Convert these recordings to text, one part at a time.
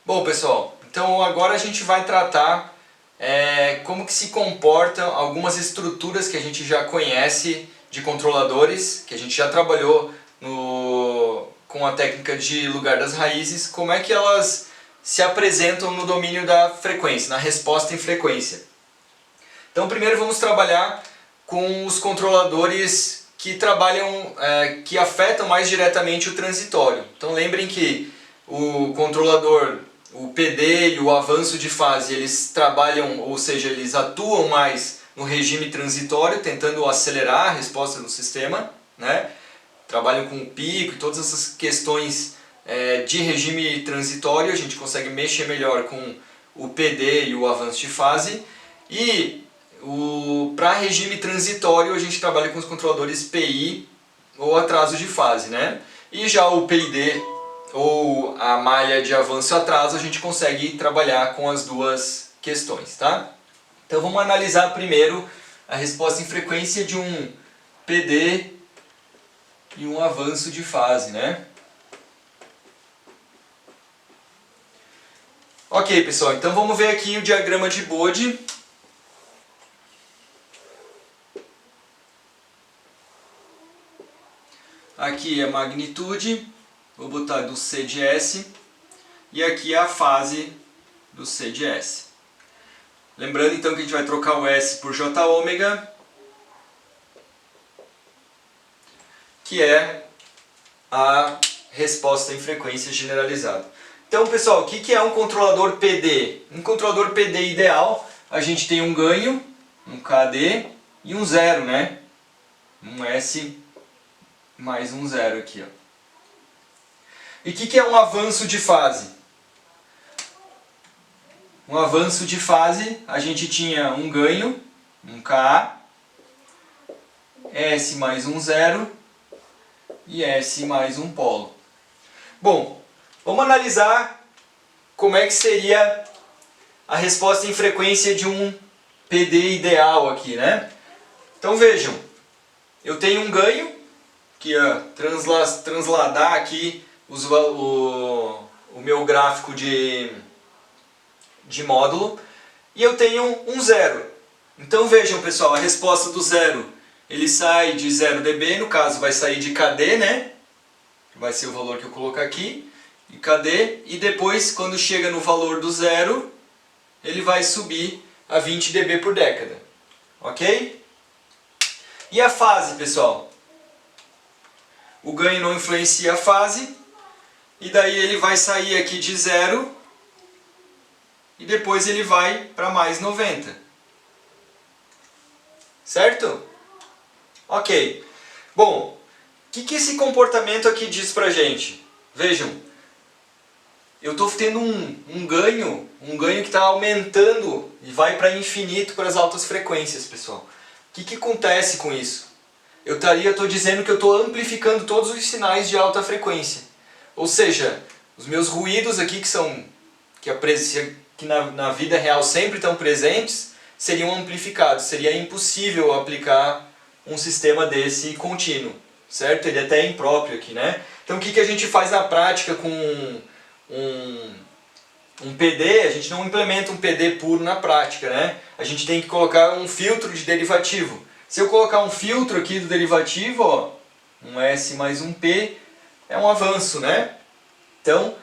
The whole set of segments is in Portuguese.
Bom, pessoal, então agora a gente vai tratar como que se comportam algumas estruturas que a gente já conhece de controladores, que a gente já trabalhou com a técnica de lugar das raízes, como é que elas se apresentam no domínio da frequência, na resposta em frequência. Então primeiro vamos trabalhar com os controladores que trabalham, que afetam mais diretamente o transitório. Então lembrem que o controlador, o PD e o avanço de fase, eles trabalham, ou seja, eles atuam mais no regime transitório, tentando acelerar a resposta do sistema, né? Trabalham com o pico e todas essas questões de regime transitório, a gente consegue mexer melhor com o PD e o avanço de fase. E para regime transitório a gente trabalha com os controladores PI ou atraso de fase, né? E já o PID ou a malha de avanço e atraso a gente consegue trabalhar com as duas questões, tá? Então vamos analisar primeiro a resposta em frequência de um PD e um avanço de fase, né? Ok, pessoal, então vamos ver aqui o diagrama de Bode. Aqui é a magnitude, vou botar do C de S, e aqui é a fase do C de S. Lembrando então que a gente vai trocar o S por J ômega, que é a resposta em frequência generalizada. Então, pessoal, o que é um controlador PD? Um controlador PD ideal, a gente tem um ganho, um KD e um zero, né? Um S mais um zero aqui, ó. E o que é um avanço de fase? Um avanço de fase, a gente tinha um ganho, um Ka, S mais um zero e S mais um polo. Bom, vamos analisar como é que seria a resposta em frequência de um PD ideal aqui, né? Então vejam, eu tenho um ganho, que ia transladar aqui o meu gráfico de módulo, e eu tenho um zero. Então vejam, pessoal, a resposta do zero, ele sai de 0 dB, no caso vai sair de KD, né? Vai ser o valor que eu colocar aqui, e KD, e depois quando chega no valor do zero, ele vai subir a 20 dB por década. Ok? E a fase, pessoal? O ganho não influencia a fase, e daí ele vai sair aqui de 0, e depois ele vai para mais 90. Certo? Ok. Bom, o que esse comportamento aqui diz pra gente? Vejam, eu estou tendo um ganho que está aumentando e vai para infinito para as altas frequências, pessoal. O que acontece com isso? Eu estou dizendo que eu estou amplificando todos os sinais de alta frequência. Ou seja, os meus ruídos aqui que na vida real sempre estão presentes, seriam amplificados. Seria impossível aplicar um sistema desse contínuo, certo? Ele até é impróprio aqui, né? Então o que a gente faz na prática com um PD? A gente não implementa um PD puro na prática, né? A gente tem que colocar um filtro de derivativo. Se eu colocar um filtro aqui do derivativo, ó, um S mais um P, é um avanço, né? Então,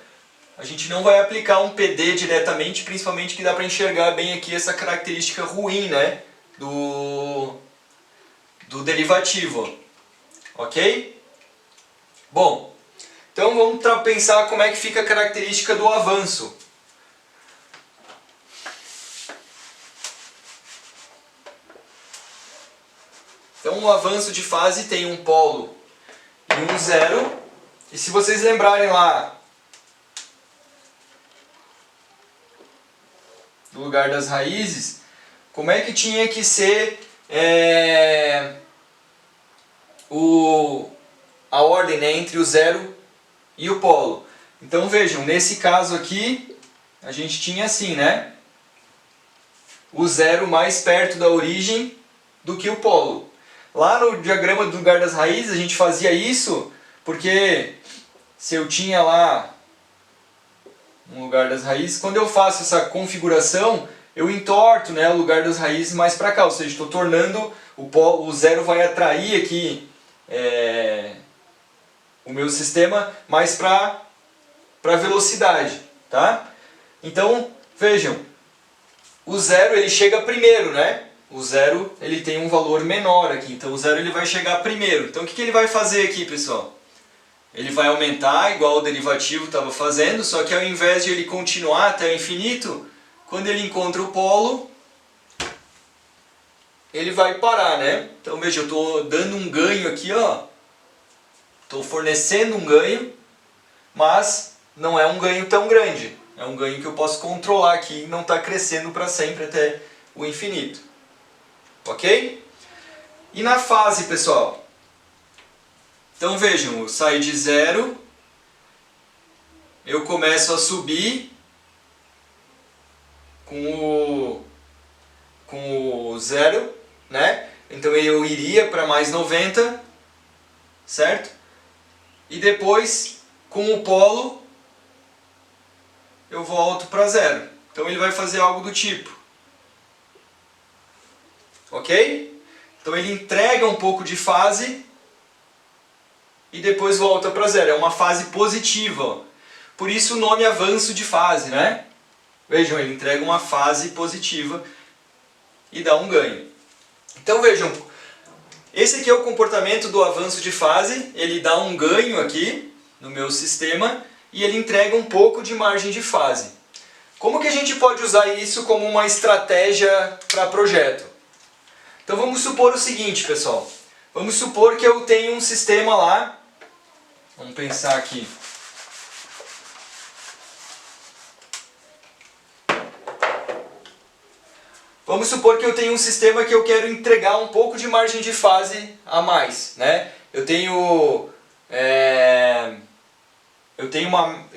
a gente não vai aplicar um PD diretamente, principalmente que dá para enxergar bem aqui essa característica ruim, né? Do derivativo. Ok? Bom, então vamos pensar como é que fica a característica do avanço. Então o avanço de fase tem um polo e um zero. E se vocês lembrarem lá do lugar das raízes, como é que tinha que ser a ordem, né, entre o zero e o polo? Então vejam, nesse caso aqui, a gente tinha assim, né? O zero mais perto da origem do que o polo. Lá no diagrama do lugar das raízes a gente fazia isso porque se eu tinha lá um lugar das raízes. Quando eu faço essa configuração, eu entorto, né, o lugar das raízes mais para cá, ou seja, estou tornando o zero vai atrair aqui o meu sistema mais para a velocidade, tá? Então, vejam, o zero ele chega primeiro, né? O zero ele tem um valor menor aqui, então o zero ele vai chegar primeiro. Então o que ele vai fazer aqui, pessoal? Ele vai aumentar igual o derivativo estava fazendo, só que ao invés de ele continuar até o infinito, quando ele encontra o polo, ele vai parar, né? Então veja, eu estou dando um ganho aqui, ó. Estou fornecendo um ganho, mas não é um ganho tão grande. É um ganho que eu posso controlar aqui e não está crescendo para sempre até o infinito. Ok? E na fase, pessoal? Então vejam, eu saio de zero, eu começo a subir com o zero, né? Então eu iria para mais 90, certo? E depois, com o polo, eu volto para zero. Então ele vai fazer algo do tipo. Ok? Então ele entrega um pouco de fase e depois volta para zero. É uma fase positiva. Ó. Por isso o nome avanço de fase, né? Vejam, ele entrega uma fase positiva e dá um ganho. Então vejam, esse aqui é o comportamento do avanço de fase. Ele dá um ganho aqui no meu sistema e ele entrega um pouco de margem de fase. Como que a gente pode usar isso como uma estratégia para projeto? Então vamos supor o seguinte, pessoal. Vamos supor que eu tenho um sistema lá. Vamos pensar aqui. Vamos supor que eu tenho um sistema que eu quero entregar um pouco de margem de fase a mais, né? Eu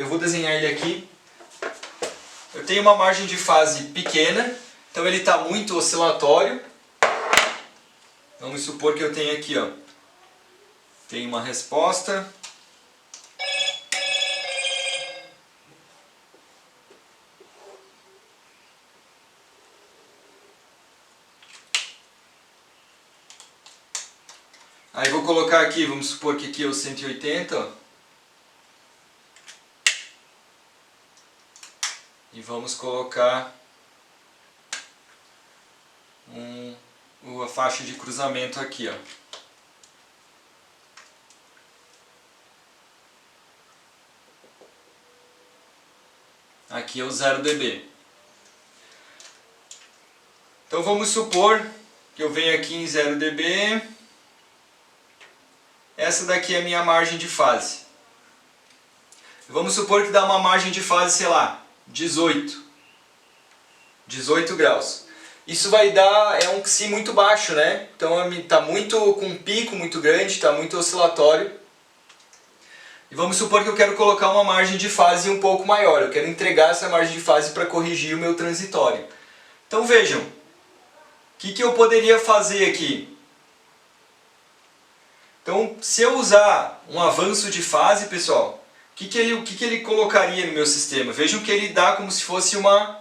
vou desenhar ele aqui. Eu tenho uma margem de fase pequena, então ele está muito oscilatório. Vamos supor que eu tenho aqui, ó, tem uma resposta. Aí vou colocar aqui, vamos supor que aqui é o 180, ó. E vamos colocar a faixa de cruzamento aqui, ó. Aqui é o 0 dB. Então vamos supor que eu venho aqui em 0 dB. Essa daqui é a minha margem de fase. Vamos supor que dá uma margem de fase, sei lá, 18 graus. Isso vai dar, é um Xi muito baixo, né? Então está com um pico muito grande, está muito oscilatório. E vamos supor que eu quero colocar uma margem de fase um pouco maior. Eu quero entregar essa margem de fase para corrigir o meu transitório. Então vejam, o que eu poderia fazer aqui? Então, se eu usar um avanço de fase, pessoal, o que ele colocaria no meu sistema? Vejam que ele dá como se fosse uma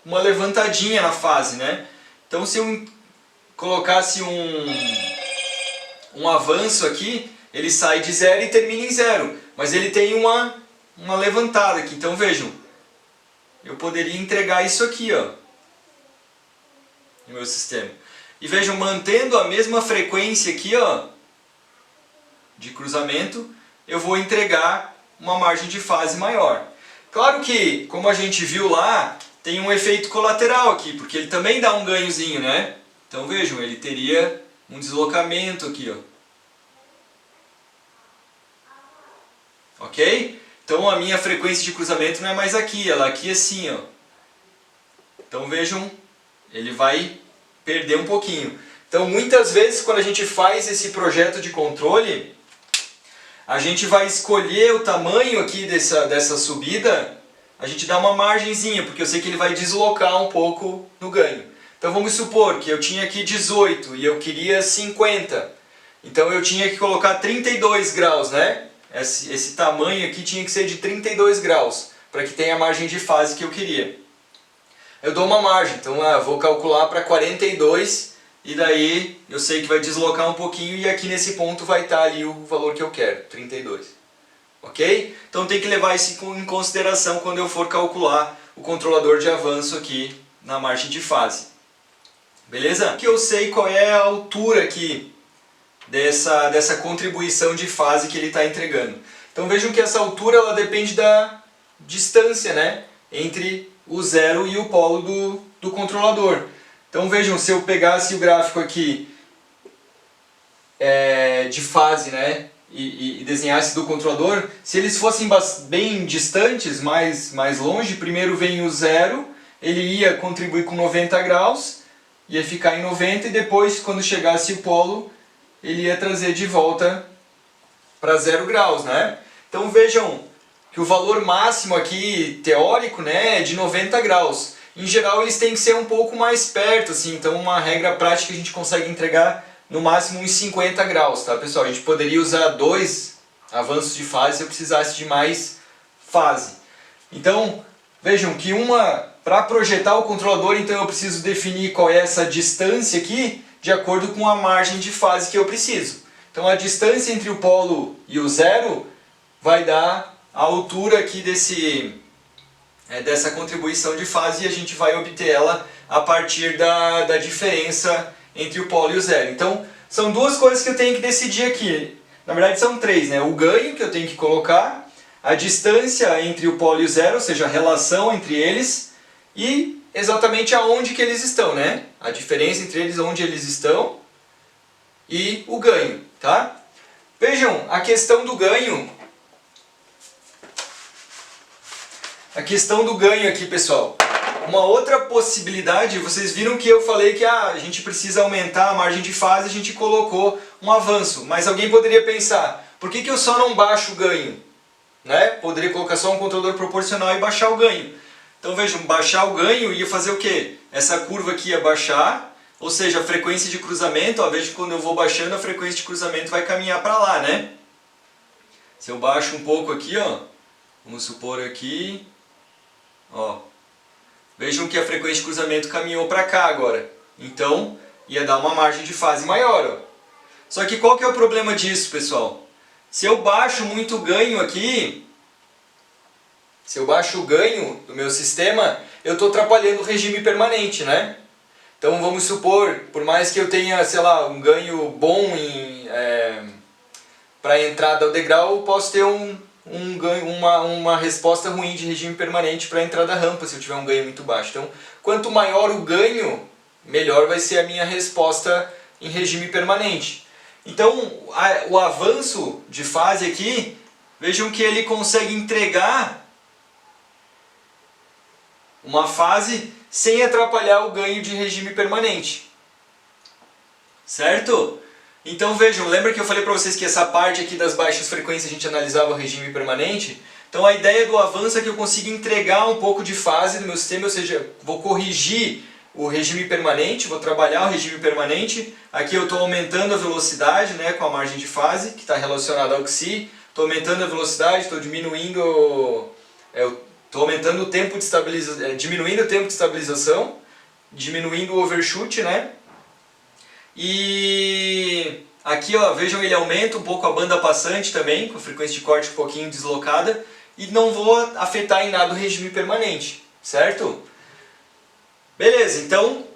levantadinha na fase, né? Então, se eu colocasse um avanço aqui, ele sai de 0 e termina em 0. Mas ele tem uma levantada aqui. Então, vejam, eu poderia entregar isso aqui, ó, no meu sistema. E vejam, mantendo a mesma frequência aqui, ó, de cruzamento, eu vou entregar uma margem de fase maior. Claro que, como a gente viu lá, tem um efeito colateral aqui, porque ele também dá um ganhozinho, né? Então vejam, ele teria um deslocamento aqui, ó. Ok? Então a minha frequência de cruzamento não é mais aqui, ela é aqui assim, ó. Então vejam, ele vai perder um pouquinho. Então muitas vezes quando a gente faz esse projeto de controle, a gente vai escolher o tamanho aqui dessa subida, a gente dá uma margenzinha, porque eu sei que ele vai deslocar um pouco no ganho. Então vamos supor que eu tinha aqui 18 e eu queria 50. Então eu tinha que colocar 32 graus, né? Esse tamanho aqui tinha que ser de 32 graus para que tenha a margem de fase que eu queria. Eu dou uma margem, então eu vou calcular para 42 e daí eu sei que vai deslocar um pouquinho e aqui nesse ponto vai estar ali o valor que eu quero, 32. Ok? Então tem que levar isso em consideração quando eu for calcular o controlador de avanço aqui na margem de fase. Beleza? Que eu sei qual é a altura aqui dessa contribuição de fase que ele está entregando. Então vejam que essa altura ela depende da distância, né, entre o zero e o polo do controlador. Então vejam, se eu pegasse o gráfico aqui de fase, né, e desenhasse do controlador, se eles fossem bem distantes, mais longe, primeiro vem o zero, ele ia contribuir com 90 graus, ia ficar em 90 e depois, quando chegasse o polo, ele ia trazer de volta para 0 graus, né? Então vejam que o valor máximo aqui, teórico, né, é de 90 graus. Em geral eles têm que ser um pouco mais perto, assim, então uma regra prática a gente consegue entregar no máximo uns 50 graus, tá pessoal? A gente poderia usar 2 avanços de fase se eu precisasse de mais fase. Então, vejam que para projetar o controlador, então eu preciso definir qual é essa distância aqui, de acordo com a margem de fase que eu preciso. Então a distância entre o polo e o zero vai dar a altura aqui dessa contribuição de fase e a gente vai obter ela a partir da diferença entre o polo e o zero. Então são duas coisas que eu tenho que decidir aqui. Na verdade são três, né? O ganho que eu tenho que colocar, a distância entre o polo e o zero, ou seja, a relação entre eles, e exatamente aonde que eles estão, né? A diferença entre eles, onde eles estão, e o ganho, tá? Vejam, a questão do ganho aqui, pessoal. Uma outra possibilidade, vocês viram que eu falei que a gente precisa aumentar a margem de fase, a gente colocou um avanço. Mas alguém poderia pensar, por que eu só não baixo o ganho? Né? Poderia colocar só um controlador proporcional e baixar o ganho. Então vejam, baixar o ganho ia fazer o quê? Essa curva aqui ia baixar, ou seja, a frequência de cruzamento, veja que quando eu vou baixando a frequência de cruzamento vai caminhar para lá, né? Se eu baixo um pouco aqui, ó, vamos supor aqui, ó, vejam que a frequência de cruzamento caminhou para cá agora. Então ia dar uma margem de fase maior, ó. Só que qual que é o problema disso, pessoal? Se eu baixo muito o ganho aqui, se eu baixo o ganho do meu sistema, eu estou atrapalhando o regime permanente, né? Então vamos supor, por mais que eu tenha, sei lá, um ganho bom para a entrada ao degrau, eu posso ter uma resposta ruim de regime permanente para a entrada da rampa, se eu tiver um ganho muito baixo. Então, quanto maior o ganho, melhor vai ser a minha resposta em regime permanente. Então, o avanço de fase aqui, vejam que ele consegue entregar uma fase sem atrapalhar o ganho de regime permanente. Certo? Então vejam, lembra que eu falei para vocês que essa parte aqui das baixas frequências a gente analisava o regime permanente? Então a ideia do avanço é que eu consiga entregar um pouco de fase do meu sistema, ou seja, vou corrigir o regime permanente, vou trabalhar o regime permanente. Aqui eu estou aumentando a velocidade, né, com a margem de fase, que está relacionada ao XI. Estou aumentando a velocidade, estou diminuindo... Estou aumentando o tempo de estabilização, diminuindo o tempo de estabilização, diminuindo o overshoot, né? E aqui, ó, vejam, ele aumenta um pouco a banda passante também, com a frequência de corte um pouquinho deslocada, e não vou afetar em nada o regime permanente, certo? Beleza, então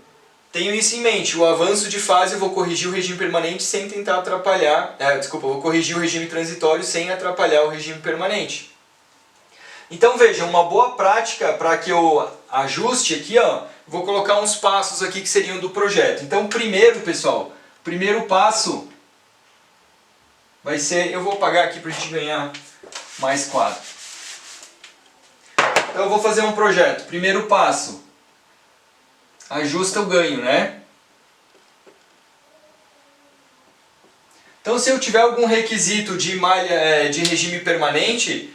tenho isso em mente. O avanço de fase eu vou corrigir o regime permanente sem tentar atrapalhar... eu vou corrigir o regime transitório sem atrapalhar o regime permanente. Então vejam, uma boa prática para que eu ajuste aqui, ó, vou colocar uns passos aqui que seriam do projeto. Então primeiro, pessoal, primeiro passo vai ser, eu vou apagar aqui para a gente ganhar mais quadro. Então eu vou fazer um projeto. Primeiro passo, ajusta o ganho, né? Então se eu tiver algum requisito de malha, de regime permanente,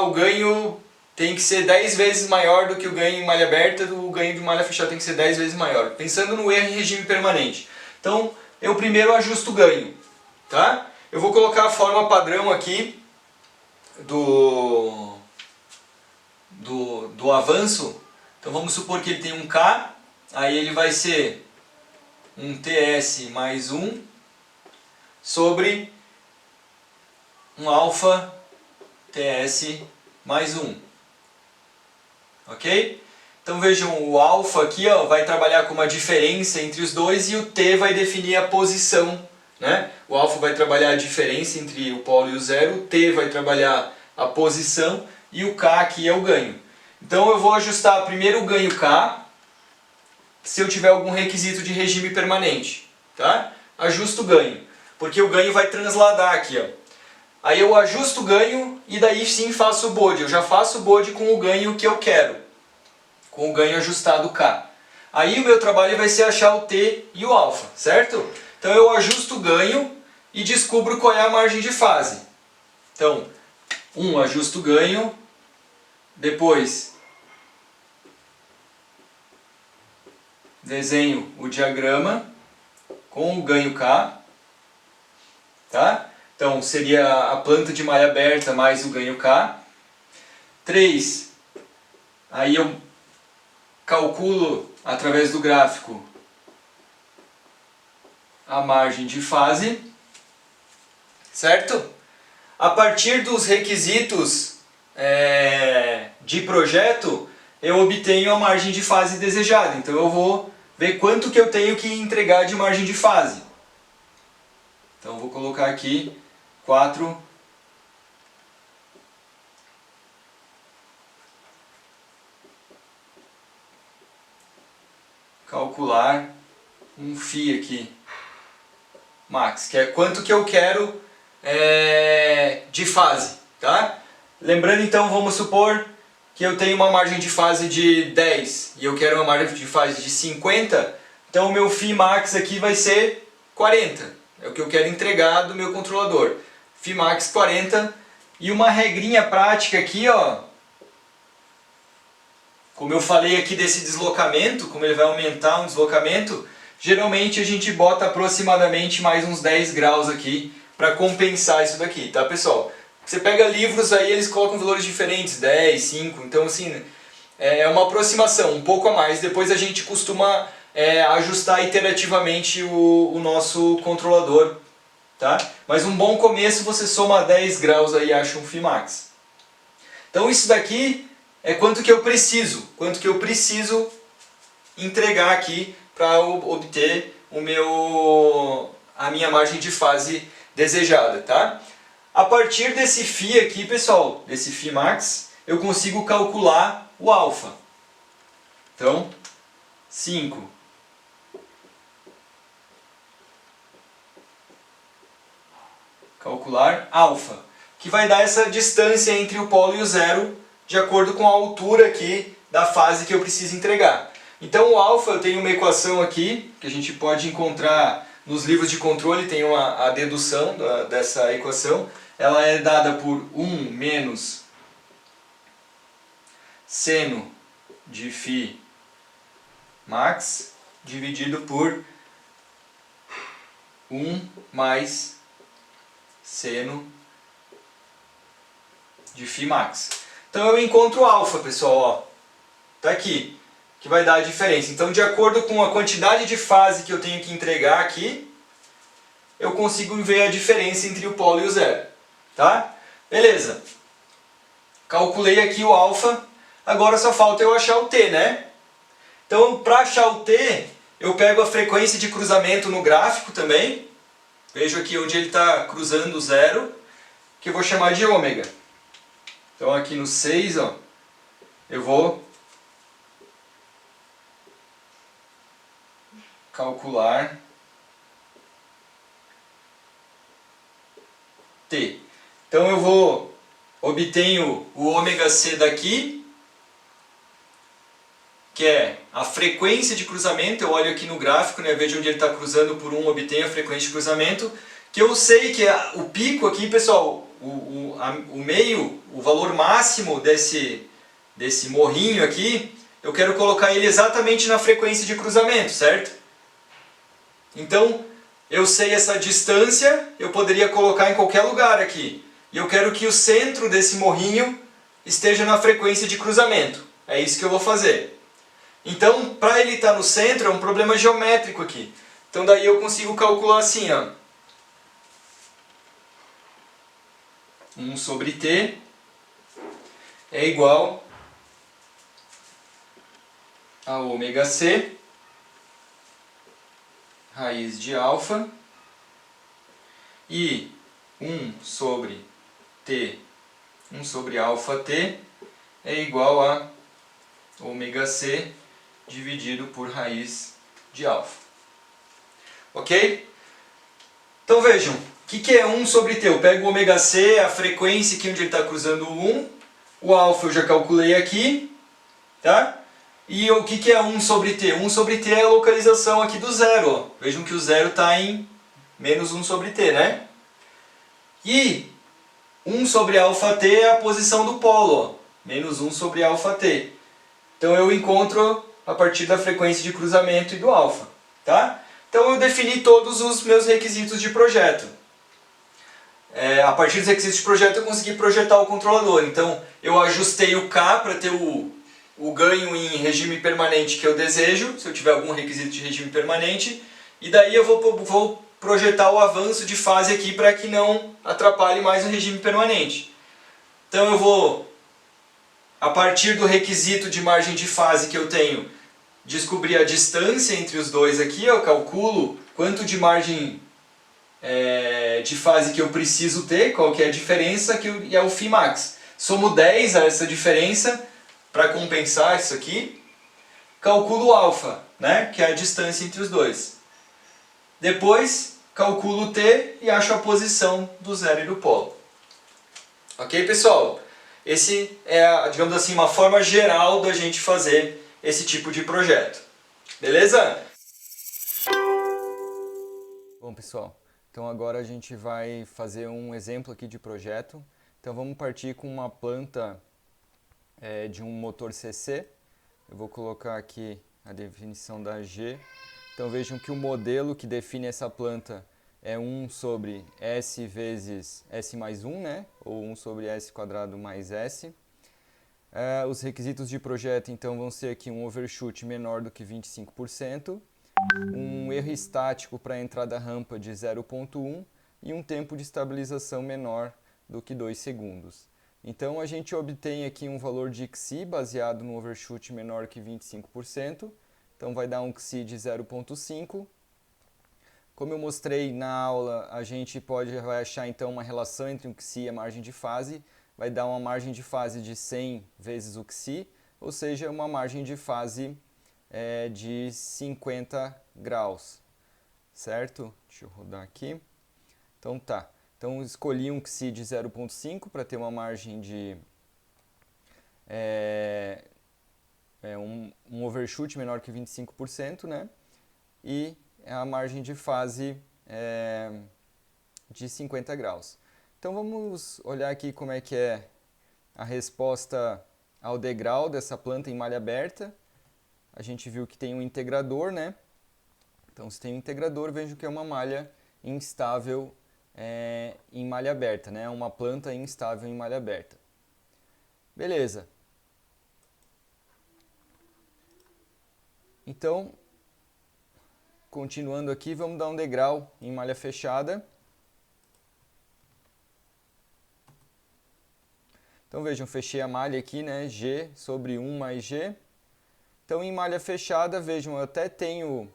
o ganho tem que ser 10 vezes maior do que o ganho em malha aberta, o ganho de malha fechada tem que ser 10 vezes maior. Pensando no erro em regime permanente. Então, eu primeiro ajusto o ganho. Tá? Eu vou colocar a forma padrão aqui do do avanço, então vamos supor que ele tem um K, aí ele vai ser um TS mais 1 sobre um alfa TS mais 1. Ok? Então vejam, o alfa aqui ó, vai trabalhar com uma diferença entre os dois e o T vai definir a posição. Né? O alfa vai trabalhar a diferença entre o polo e o zero, o T vai trabalhar a posição e o K aqui é o ganho. Então eu vou ajustar primeiro o ganho K, se eu tiver algum requisito de regime permanente. Tá? Ajusto o ganho, porque o ganho vai transladar aqui. Ó. Aí eu ajusto o ganho e daí sim faço o bode. Eu já faço o bode com o ganho que eu quero, com o ganho ajustado K. Aí o meu trabalho vai ser achar o T e o alfa, certo? Então eu ajusto o ganho e descubro qual é a margem de fase. Então, ajusto o ganho, depois desenho o diagrama com o ganho K, tá? Então seria a planta de malha aberta mais o ganho K. 3, aí eu calculo através do gráfico a margem de fase, certo? A partir dos requisitos de projeto, eu obtenho a margem de fase desejada. Então eu vou ver quanto que eu tenho que entregar de margem de fase. Então eu vou colocar aqui 4. Calcular um φ aqui, max, que é quanto que eu quero de fase, tá? Lembrando então, vamos supor que eu tenho uma margem de fase de 10 e eu quero uma margem de fase de 50, então o meu φ max aqui vai ser 40, é o que eu quero entregar do meu controlador. φ max 40, e uma regrinha prática aqui, ó, como eu falei aqui desse deslocamento, como ele vai aumentar um deslocamento, geralmente a gente bota aproximadamente mais uns 10 graus aqui para compensar isso daqui, tá pessoal? Você pega livros aí, eles colocam valores diferentes, 10, 5, então assim, é uma aproximação, um pouco a mais. Depois a gente costuma ajustar iterativamente o nosso controlador, tá? Mas um bom começo, você soma 10 graus aí e acha um φ max. Então isso daqui é quanto que eu preciso entregar aqui para obter a minha margem de fase desejada, tá? A partir desse φ aqui, pessoal, desse φ max, eu consigo calcular o alfa. Então, 5 calcular alfa, que vai dar essa distância entre o polo e o zero, de acordo com a altura aqui da fase que eu preciso entregar. Então o alfa, eu tenho uma equação aqui, que a gente pode encontrar nos livros de controle, tem a dedução dessa equação. Ela é dada por 1 menos seno de φ max, dividido por 1 mais seno de φ max. Então eu encontro o alfa, pessoal, ó, tá aqui, que vai dar a diferença. Então, de acordo com a quantidade de fase que eu tenho que entregar aqui, eu consigo ver a diferença entre o polo e o zero, tá? Beleza. Calculei aqui o alfa, agora só falta eu achar o t, né? Então, para achar o t, eu pego a frequência de cruzamento no gráfico também. Vejo aqui onde ele está cruzando o zero, que eu vou chamar de ômega. Então aqui no 6, ó, eu vou calcular t. Então eu obtenho o ômega c daqui, que é a frequência de cruzamento. Eu olho aqui no gráfico, né, vejo onde ele está cruzando por 1, obtenho a frequência de cruzamento, que eu sei que o pico aqui, pessoal, o meio, o valor máximo desse morrinho aqui, eu quero colocar ele exatamente na frequência de cruzamento, certo? Então, eu sei essa distância, eu poderia colocar em qualquer lugar aqui. E eu quero que o centro desse morrinho esteja na frequência de cruzamento. É isso que eu vou fazer. Então, para ele estar no centro, é um problema geométrico aqui. Então daí eu consigo calcular assim, ó. 1 sobre t é igual a ômega c raiz de alfa e 1 sobre t, 1 sobre alfa t é igual a ômega c dividido por raiz de alfa. Ok? Então vejam, o que é 1 sobre t? Eu pego o ômega c, a frequência aqui onde ele está cruzando o 1, o alfa eu já calculei aqui, tá? E o que é 1 sobre t? 1 sobre t é a localização aqui do zero. Ó. Vejam que o zero está em menos 1 sobre t, né? E 1 sobre alfa t é a posição do polo, ó. Menos 1 sobre alfa t. Então eu encontro a partir da frequência de cruzamento e do alfa, tá? Então eu defini todos os meus requisitos de projeto. A partir dos requisitos de projeto eu consegui projetar o controlador. Então eu ajustei o K para ter o ganho em regime permanente que eu desejo, se eu tiver algum requisito de regime permanente. E daí eu vou projetar o avanço de fase aqui para que não atrapalhe mais o regime permanente. Então eu vou, a partir do requisito de margem de fase que eu tenho, descobrir a distância entre os dois aqui. Eu calculo quanto de margem de fase que eu preciso ter, qual que é a diferença, que é o φ max. Somo 10 a essa diferença para compensar isso aqui. Calculo o alfa, né, que é a distância entre os dois. Depois calculo o t e acho a posição do zero e do polo. Ok, pessoal? Esse é, digamos assim, uma forma geral da gente fazer esse tipo de projeto. Beleza? Bom, pessoal, então agora a gente vai fazer um exemplo aqui de projeto. Então vamos partir com uma planta de um motor CC. Eu vou colocar aqui a definição da G. Então vejam que o modelo que define essa planta é 1 sobre S vezes S mais 1, né? Ou 1 sobre S quadrado mais S. Os requisitos de projeto então vão ser aqui um overshoot menor do que 25%, um erro estático para a entrada rampa de 0,1 e um tempo de estabilização menor do que 2 segundos. Então a gente obtém aqui um valor de XI baseado no overshoot menor que 25%, então vai dar um XI de 0,5. Como eu mostrei na aula, a gente vai achar então uma relação entre o XI e a margem de fase, vai dar uma margem de fase de 100 vezes o XI, ou seja, uma margem de fase de 50 graus, certo? Deixa eu rodar aqui. Então tá, então escolhi um XI de 0,5 para ter uma margem de um overshoot menor que 25%, né? E a margem de fase de 50 graus. Então vamos olhar aqui como é que é a resposta ao degrau dessa planta em malha aberta. A gente viu que tem um integrador, né? Então se tem um integrador, vejo que é uma malha instável em malha aberta, né? Uma planta instável em malha aberta. Beleza. Então, continuando aqui, vamos dar um degrau em malha fechada. Então vejam, fechei a malha aqui, né? G sobre 1 mais G. Então em malha fechada, vejam, eu até tenho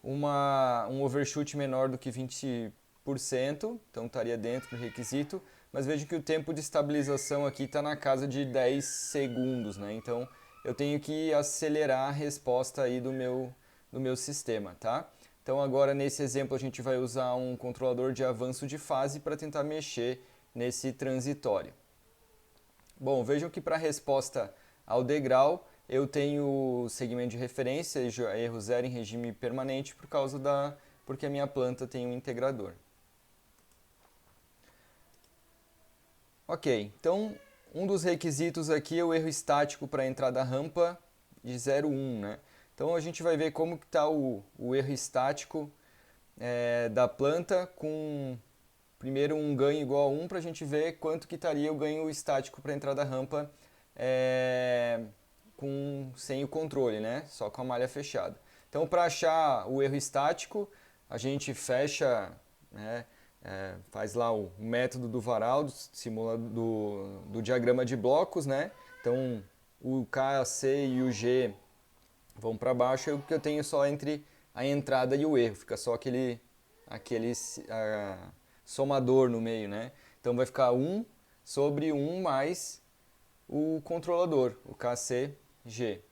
um overshoot menor do que 20%, então estaria dentro do requisito, mas vejam que o tempo de estabilização aqui está na casa de 10 segundos, né? Então eu tenho que acelerar a resposta aí do meu sistema, tá? Então agora nesse exemplo a gente vai usar um controlador de avanço de fase para tentar mexer nesse transitório. Bom, vejam que para a resposta ao degrau eu tenho segmento de referência, erro zero em regime permanente porque a minha planta tem um integrador. Ok, então um dos requisitos aqui é o erro estático para a entrada rampa de 0,1, né? Então a gente vai ver como que está o erro estático da planta com primeiro um ganho igual a 1 para a gente ver quanto que estaria o ganho estático para a entrada rampa sem o controle, né? Só com a malha fechada. Então, para achar o erro estático, a gente fecha, né? Faz lá o método do varal, simula do diagrama de blocos, né? Então, o K, a C e o G vão para baixo, o que eu tenho só entre a entrada e o erro, fica só aquele somador no meio, né? Então vai ficar 1 sobre 1 mais o controlador, o KCG.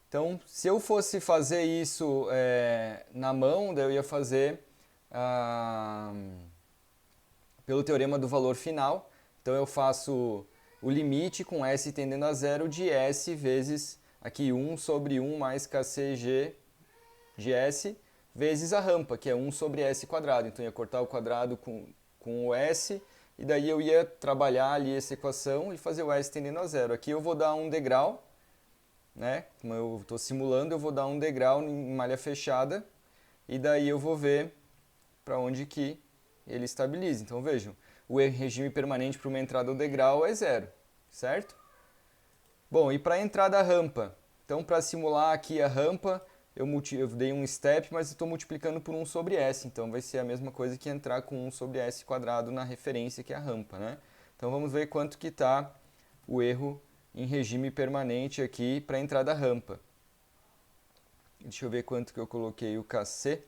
Então, se eu fosse fazer isso na mão, daí eu ia fazer pelo teorema do valor final. Então eu faço o limite com S tendendo a zero de S vezes aqui 1 sobre 1 mais KCG de S vezes a rampa, que é 1 sobre S quadrado. Então eu ia cortar o quadrado com o S e daí eu ia trabalhar ali essa equação e fazer o S tendendo a zero. Aqui eu vou dar um degrau, né? Como eu estou simulando, eu vou dar um degrau em malha fechada e daí eu vou ver para onde que ele estabiliza. Então vejam, o regime permanente para uma entrada ao degrau é zero, certo? Bom, e para a entrada da rampa? Então para simular aqui a rampa, eu dei um step, mas estou multiplicando por 1 sobre S, então vai ser a mesma coisa que entrar com 1 sobre S quadrado na referência que é a rampa, né? Então vamos ver quanto que está o erro em regime permanente aqui para a entrada da rampa. Deixa eu ver quanto que eu coloquei o KC.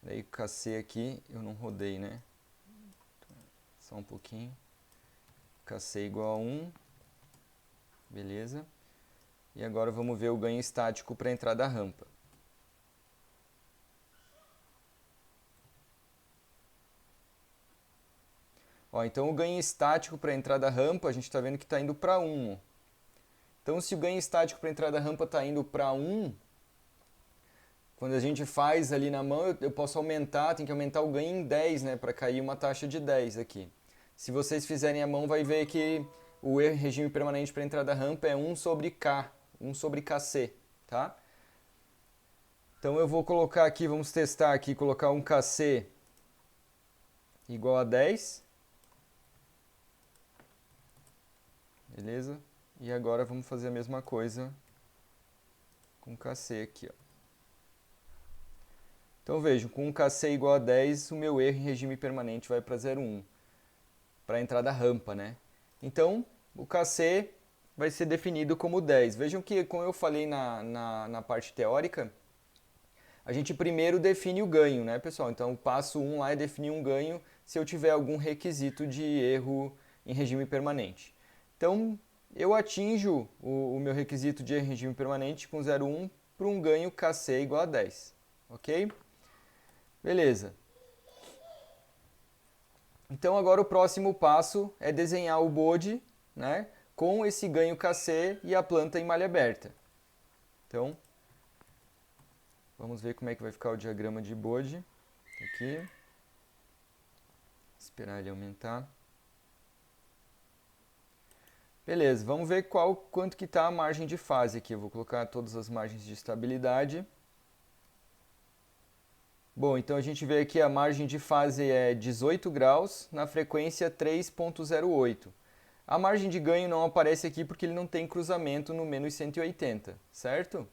Daí o KC aqui eu não rodei, né? Só um pouquinho. KC igual a 1. Beleza. E agora vamos ver o ganho estático para a entrada da rampa. Ó, então o ganho estático para a entrada da rampa, a gente está vendo que está indo para 1. Então se o ganho estático para a entrada da rampa está indo para 1, quando a gente faz ali na mão, eu posso aumentar, tem que aumentar o ganho em 10, né, para cair uma taxa de 10 aqui. Se vocês fizerem a mão, vai ver que o regime permanente para a entrada da rampa é 1 sobre K, 1 sobre KC, tá? Então eu vou colocar aqui, vamos testar aqui, colocar um KC igual a 10. Beleza? E agora vamos fazer a mesma coisa com KC aqui, ó. Então vejam, com um KC igual a 10, o meu erro em regime permanente vai para 0,1, para a entrada rampa, né? Então, o KC vai ser definido como 10. Vejam que, como eu falei na parte teórica, a gente primeiro define o ganho, né, pessoal? Então, o passo 1 lá é definir um ganho se eu tiver algum requisito de erro em regime permanente. Então, eu atinjo o meu requisito de erro em regime permanente com 0,1 para um ganho KC igual a 10, ok? Beleza. Então agora o próximo passo é desenhar o bode, né, com esse ganho KC e a planta em malha aberta. Então, vamos ver como é que vai ficar o diagrama de bode. Aqui. Esperar ele aumentar. Beleza, vamos ver quanto que está a margem de fase aqui. Eu vou colocar todas as margens de estabilidade. Bom, então a gente vê aqui a margem de fase é 18 graus na frequência 3.08. A margem de ganho não aparece aqui porque ele não tem cruzamento no menos 180, certo?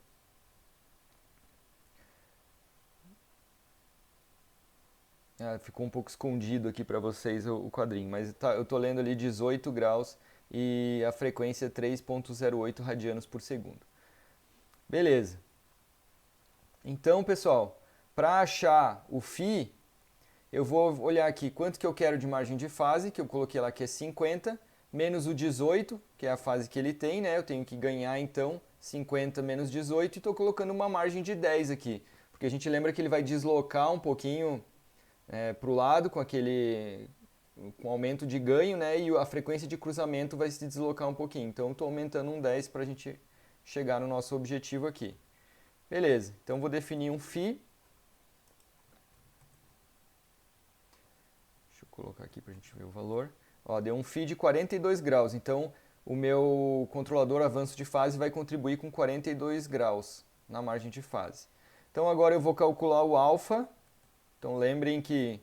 Ficou um pouco escondido aqui para vocês o quadrinho, mas eu estou lendo ali 18 graus e a frequência é 3.08 radianos por segundo. Beleza. Então, pessoal, para achar o φ, eu vou olhar aqui quanto que eu quero de margem de fase, que eu coloquei lá que é 50, menos o 18, que é a fase que ele tem, né? Eu tenho que ganhar, então, 50 menos 18 e estou colocando uma margem de 10 aqui. Porque a gente lembra que ele vai deslocar um pouquinho para o lado com aumento de ganho, né? E a frequência de cruzamento vai se deslocar um pouquinho. Então, estou aumentando um 10 para a gente chegar no nosso objetivo aqui. Beleza, então vou definir um φ. Deixa eu colocar aqui para a gente ver o valor. Ó, deu um φ de 42 graus, então o meu controlador avanço de fase vai contribuir com 42 graus na margem de fase. Então agora eu vou calcular o alfa. Então lembrem que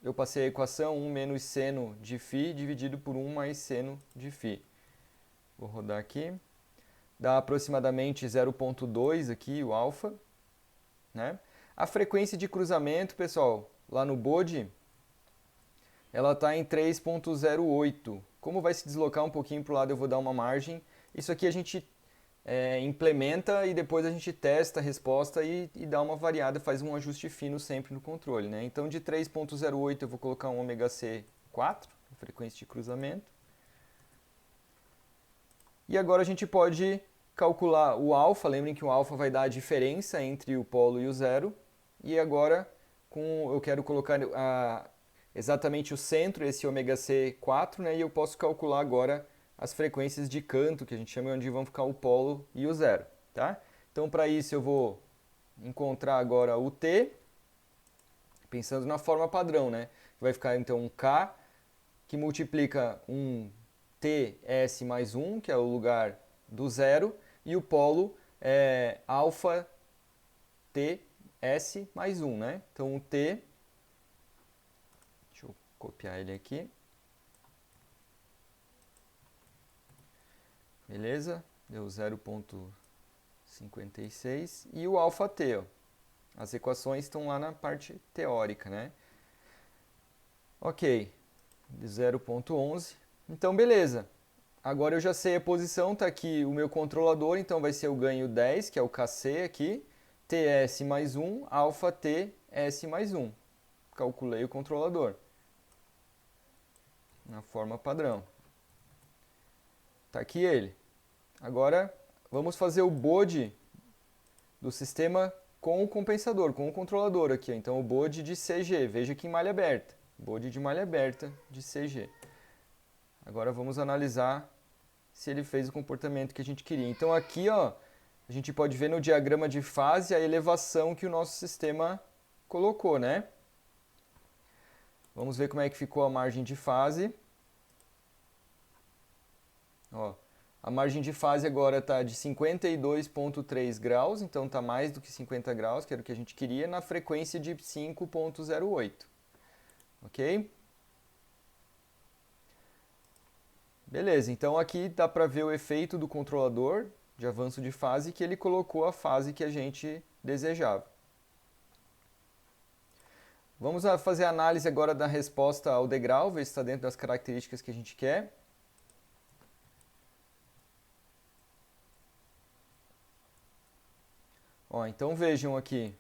eu passei a equação 1 menos seno de φ dividido por 1 mais seno de φ. Vou rodar aqui. dá aproximadamente 0,2 aqui, o alfa, né? A frequência de cruzamento, pessoal, lá no BOD, ela está em 3,08. Como vai se deslocar um pouquinho para o lado, eu vou dar uma margem. Isso aqui a gente implementa e depois a gente testa a resposta e dá uma variada, faz um ajuste fino sempre no controle, né? Então de 3,08 eu vou colocar um ômega C 4, frequência de cruzamento. E agora a gente pode calcular o alfa, lembrem que o alfa vai dar a diferença entre o polo e o zero. E agora eu quero colocar exatamente o centro, esse ômega C 4, né? E eu posso calcular agora as frequências de canto, que a gente chama, onde vão ficar o polo e o zero, tá? Então, para isso, eu vou encontrar agora o T, pensando na forma padrão, né? Vai ficar, então, um K, que multiplica um TS mais 1, que é o lugar do zero, e o polo é alfa TS mais 1, né? Então, o T, deixa eu copiar ele aqui. Beleza? Deu 0,56. E o alfa t, ó. As equações estão lá na parte teórica, né? Ok, de 0,11. Então, beleza. Agora eu já sei a posição, tá aqui o meu controlador, então vai ser o ganho 10, que é o KC aqui, TS mais 1, alfa T, S mais 1. Calculei o controlador. Na forma padrão. Tá aqui ele. Agora, vamos fazer o BOD do sistema com o compensador, com o controlador aqui. Então, o BOD de CG, veja aqui em malha aberta. BOD de malha aberta de CG. Agora, vamos analisar se ele fez o comportamento que a gente queria. Então, aqui, ó, a gente pode ver no diagrama de fase a elevação que o nosso sistema colocou, né? Vamos ver como é que ficou a margem de fase. Ó. A margem de fase agora está de 52,3 graus, então está mais do que 50 graus, que era o que a gente queria, na frequência de 5,08. Ok? Beleza, então aqui dá para ver o efeito do controlador de avanço de fase, que ele colocou a fase que a gente desejava. Vamos fazer a análise agora da resposta ao degrau, ver se está dentro das características que a gente quer. Ó, então vejam aqui,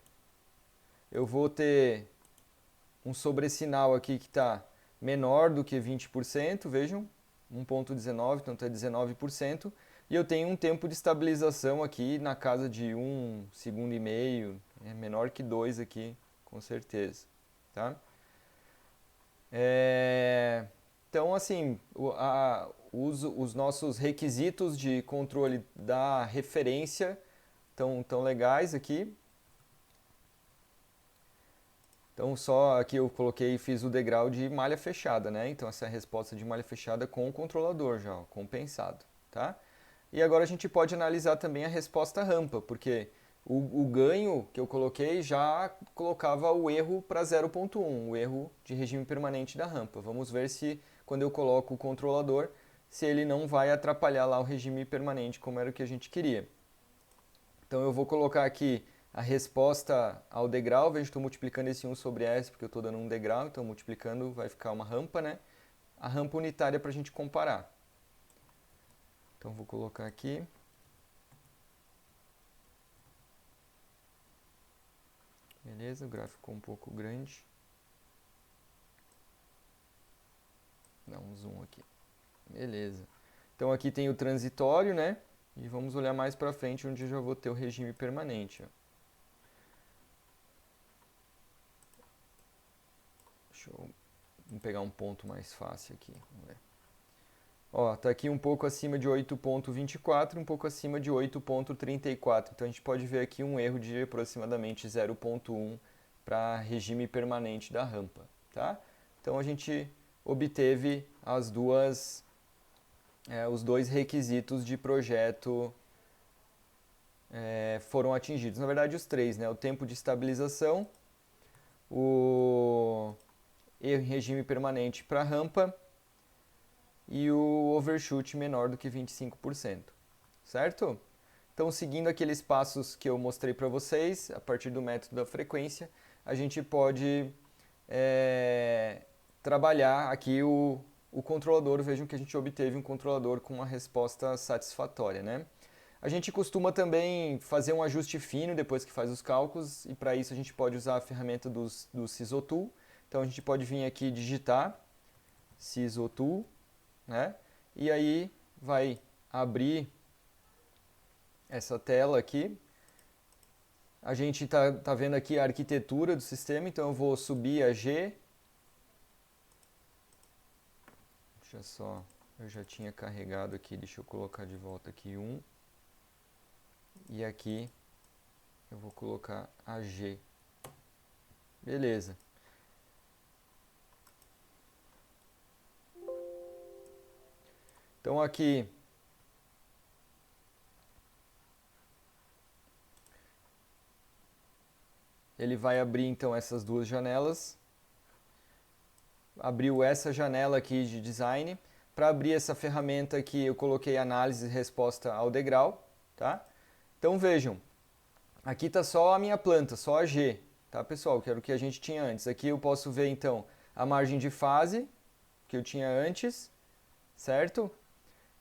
eu vou ter um sobressinal aqui que está menor do que 20%, vejam, 1,19, então está 19%, e eu tenho um tempo de estabilização aqui na casa de 1,5 segundo, é menor que 2 aqui, com certeza. Tá? Então, assim, os nossos requisitos de controle da referência tão legais aqui. Então, só aqui eu coloquei e fiz o degrau de malha fechada, né? Então, essa é a resposta de malha fechada com o controlador já, ó, compensado, tá? E agora a gente pode analisar também a resposta rampa, porque o ganho que eu coloquei já colocava o erro para 0,1, o erro de regime permanente da rampa. Vamos ver se, quando eu coloco o controlador, se ele não vai atrapalhar lá o regime permanente, como era o que a gente queria. Então eu vou colocar aqui a resposta ao degrau, veja, estou multiplicando esse 1 sobre S, porque eu estou dando um degrau, então multiplicando vai ficar uma rampa, né? A rampa unitária para a gente comparar. Então vou colocar aqui. Beleza, o gráfico ficou um pouco grande. Dá um zoom aqui. Beleza. Então aqui tem o transitório, né? E vamos olhar mais para frente, onde eu já vou ter o regime permanente. Ó. Vamos pegar um ponto mais fácil aqui. Vamos ver. Ó, tá aqui um pouco acima de 8,24, um pouco acima de 8,34. Então a gente pode ver aqui um erro de aproximadamente 0,1 para regime permanente da rampa, tá? Então a gente obteve os dois requisitos de projeto foram atingidos. Na verdade, os três, né? O tempo de estabilização, o erro em regime permanente para rampa e o overshoot menor do que 25%. Certo? Então, seguindo aqueles passos que eu mostrei para vocês, a partir do método da frequência, a gente pode trabalhar aqui o controlador. Vejam que a gente obteve um controlador com uma resposta satisfatória, né? A gente costuma também fazer um ajuste fino depois que faz os cálculos, e para isso a gente pode usar a ferramenta do SysOtool. Então a gente pode vir aqui e digitar SysOtool, né? E aí vai abrir essa tela aqui. A gente tá vendo aqui a arquitetura do sistema, então eu vou subir a G. Deixa só, eu já tinha carregado aqui, deixa eu colocar de volta aqui 1. E aqui eu vou colocar a G. Beleza. Então aqui ele vai abrir então essas duas janelas. Abriu essa janela aqui de design. Para abrir essa ferramenta aqui eu coloquei análise e resposta ao degrau, tá? Então vejam, aqui está só a minha planta, só a G, tá pessoal? Que era o que a gente tinha antes. Aqui eu posso ver então a margem de fase que eu tinha antes, certo?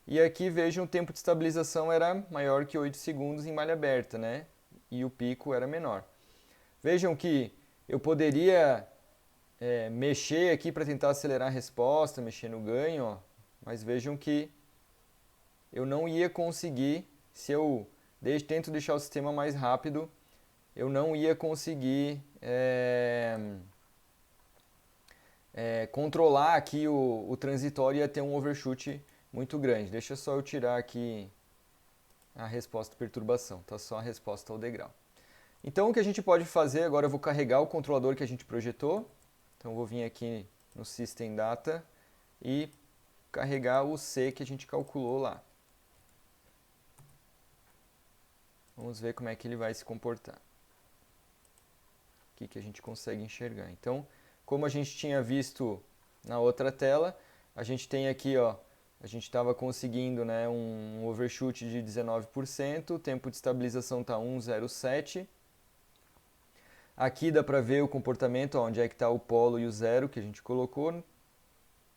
E aqui vejam o tempo de estabilização era maior que 8 segundos em malha aberta, né? E o pico era menor. Vejam que eu poderia mexer aqui para tentar acelerar a resposta, mexer no ganho, ó, mas vejam que eu não ia conseguir, se eu tento deixar o sistema mais rápido, eu não ia conseguir controlar aqui o transitório e ia ter um overshoot muito grande. Deixa só eu tirar aqui a resposta perturbação, tá só a resposta ao degrau. Então o que a gente pode fazer, agora eu vou carregar o controlador que a gente projetou. Então eu vou vir aqui no System Data e carregar o C que a gente calculou lá. Vamos ver como é que ele vai se comportar. O que a gente consegue enxergar. Então, como a gente tinha visto na outra tela, a gente tem aqui, ó, a gente estava conseguindo, né, um overshoot de 19%, o tempo de estabilização está 1,07. Aqui dá para ver o comportamento, ó, onde é que está o polo e o zero que a gente colocou,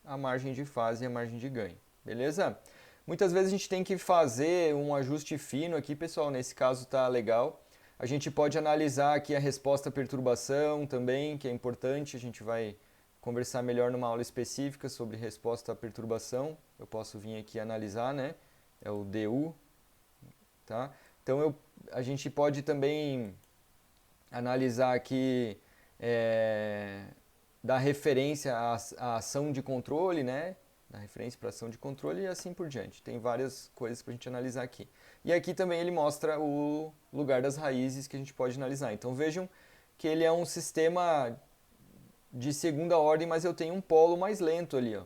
a margem de fase e a margem de ganho. Beleza? Muitas vezes a gente tem que fazer um ajuste fino aqui, pessoal, nesse caso tá legal. A gente pode analisar aqui a resposta à perturbação também, que é importante, a gente vai conversar melhor numa aula específica sobre resposta à perturbação. Eu posso vir aqui analisar, né? É o DU, tá? Então a gente pode também analisar aqui, dar referência à ação de controle, né? Da referência para ação de controle e assim por diante. Tem várias coisas para a gente analisar aqui. E aqui também ele mostra o lugar das raízes que a gente pode analisar. Então vejam que ele é um sistema de segunda ordem, mas eu tenho um polo mais lento ali, ó.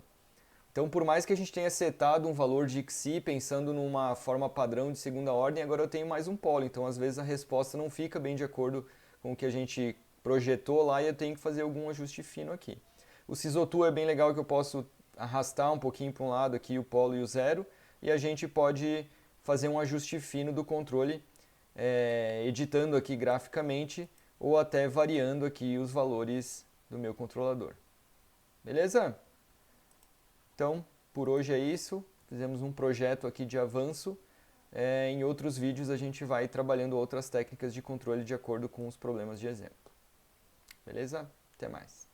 Então por mais que a gente tenha setado um valor de Xi pensando numa forma padrão de segunda ordem, agora eu tenho mais um polo. Então às vezes a resposta não fica bem de acordo com o que a gente projetou lá e eu tenho que fazer algum ajuste fino aqui. O SysOtool é bem legal que eu posso arrastar um pouquinho para um lado aqui o polo e o zero, e a gente pode fazer um ajuste fino do controle, editando aqui graficamente ou até variando aqui os valores do meu controlador. Beleza? Então, por hoje é isso. Fizemos um projeto aqui de avanço. Em outros vídeos a gente vai trabalhando outras técnicas de controle de acordo com os problemas de exemplo. Beleza? Até mais.